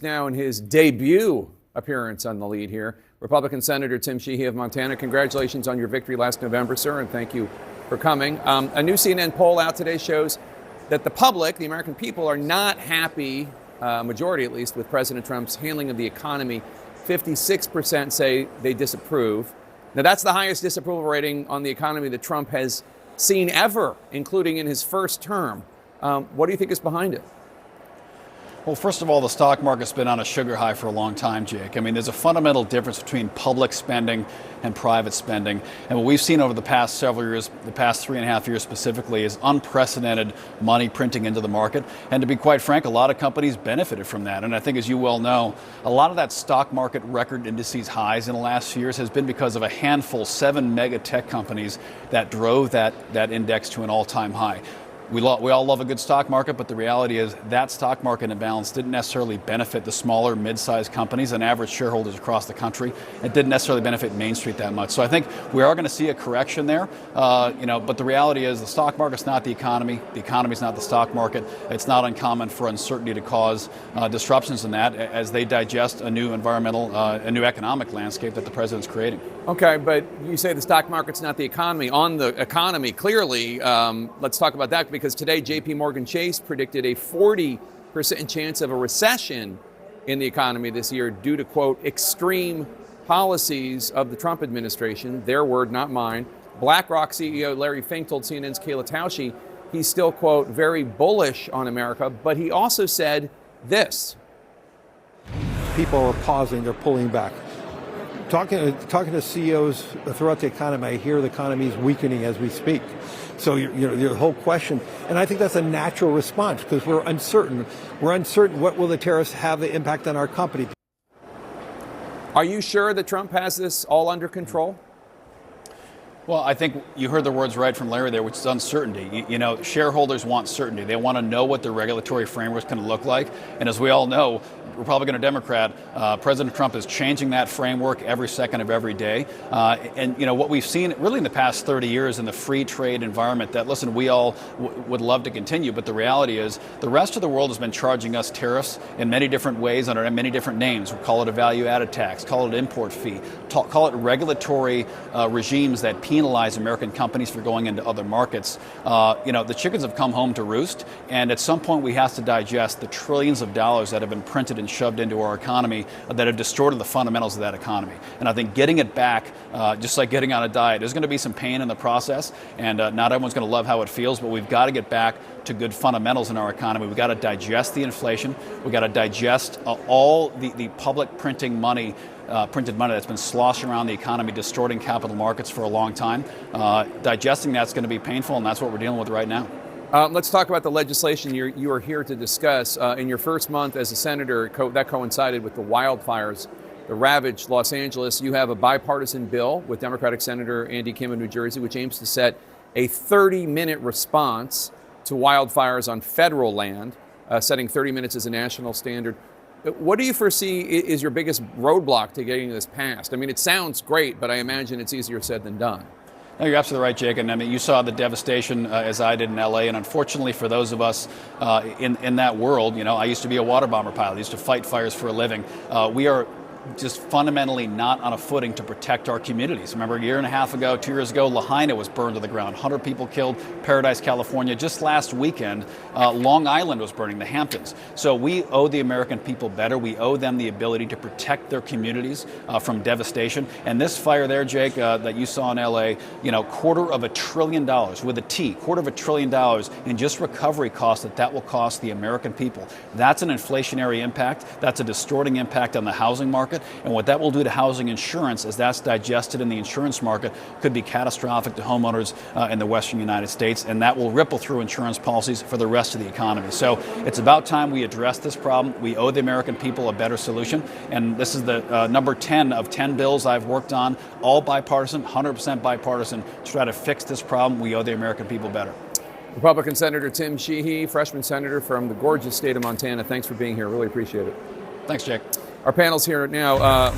just now in his debut appearance on the lead here. Republican Senator Tim Sheehy of Montana, congratulations on your victory last November, sir, and thank you for coming. A new CNN poll out today shows that the public, the American people, are not happy, majority at least, with President Trump's handling of the economy. 56% say they disapprove. Now, that's the highest disapproval rating on the economy that Trump has seen ever, including in his first term. What do you think is behind it? Well, first of all, the stock market's been on a sugar high for a long time, Jake. I mean, there's a fundamental difference between public spending and private spending. And what we've seen over the past several years, the past 3.5 years specifically, is unprecedented money printing into the market. And to be quite frank, a lot of companies benefited from that. And I think, as you well know, a lot of that stock market record indices highs in the last few years has been because of a handful, 7 mega tech companies that drove that index to an all-time high. We all love a good stock market, but the reality is that stock market imbalance didn't necessarily benefit the smaller, mid-sized companies and average shareholders across the country. It didn't necessarily benefit Main Street that much. So I think we are going to see a correction there. But the reality is the stock market's not the economy. The economy's not the stock market. It's not uncommon for uncertainty to cause disruptions in that as they digest a new environmental, a new economic landscape that the president's creating. Okay, but you say the stock market's not the economy. On the economy, clearly, let's talk about that, because today J.P. Morgan Chase predicted a 40% chance of a recession in the economy this year due to, quote, extreme policies of the Trump administration. Their word, not mine. BlackRock CEO Larry Fink told CNN's Kayla Tausche he's still, quote, very bullish on America, but he also said this. People are pausing, they're pulling back. Talking to CEOs throughout the economy, I hear the economy is weakening as we speak. So your whole question, and I think that's a natural response because we're uncertain. We're uncertain what will the tariffs have the impact on our company. Are you sure that Trump has this all under control? Well, I think you heard the words right from Larry there, which is uncertainty. Shareholders want certainty. They want to know what the regulatory framework is going to look like. And as we all know, Republican or Democrat, President Trump is changing that framework every second of every day. What we've seen really in the past 30 years in the free trade environment that, listen, we all would love to continue. But the reality is the rest of the world has been charging us tariffs in many different ways under many different names. We call it a value-added tax, call it an import fee, call it regulatory regimes that penalize American companies for going into other markets. The chickens have come home to roost. And at some point, we have to digest the trillions of dollars that have been printed and shoved into our economy that have distorted the fundamentals of that economy. And I think getting it back, just like getting on a diet, there's going to be some pain in the process, and not everyone's going to love how it feels, but we've got to get back to good fundamentals in our economy. We've got to digest the inflation. We've got to digest all the public printed money that's been sloshing around the economy, distorting capital markets for a long time. Digesting that's going to be painful, and that's what we're dealing with right now. Let's talk about the legislation you are here to discuss. In your first month as a senator, that coincided with the wildfires that ravaged Los Angeles. You have a bipartisan bill with Democratic Senator Andy Kim of New Jersey, which aims to set a 30-minute response to wildfires on federal land, setting 30 minutes as a national standard. What do you foresee is your biggest roadblock to getting this passed? I mean, it sounds great, but I imagine it's easier said than done. No, you're absolutely right, Jake. And I mean, you saw the devastation as I did in LA. And unfortunately for those of us in that world, I used to be a water bomber pilot. I used to fight fires for a living. We are just fundamentally not on a footing to protect our communities. Remember, a year and a half ago, 2 years ago, Lahaina was burned to the ground. 100 people killed, Paradise, California. Just last weekend, Long Island was burning, the Hamptons. So we owe the American people better. We owe them the ability to protect their communities from devastation. And this fire there, Jake, that you saw in LA, $250 billion with a T, $250 billion in just recovery costs that will cost the American people. That's an inflationary impact. That's a distorting impact on the housing market. And what that will do to housing insurance as that's digested in the insurance market could be catastrophic to homeowners in the western United States, and that will ripple through insurance policies for the rest of the economy. So it's about time we address this problem. We owe the American people a better solution, and this is the number 10 of 10 bills I've worked on, all bipartisan, 100% bipartisan, to try to fix this problem. We owe the American people better. Republican Senator Tim Sheehy, freshman senator from the gorgeous state of Montana, thanks for being here. Really appreciate it. Thanks, Jake. Our panel's here now.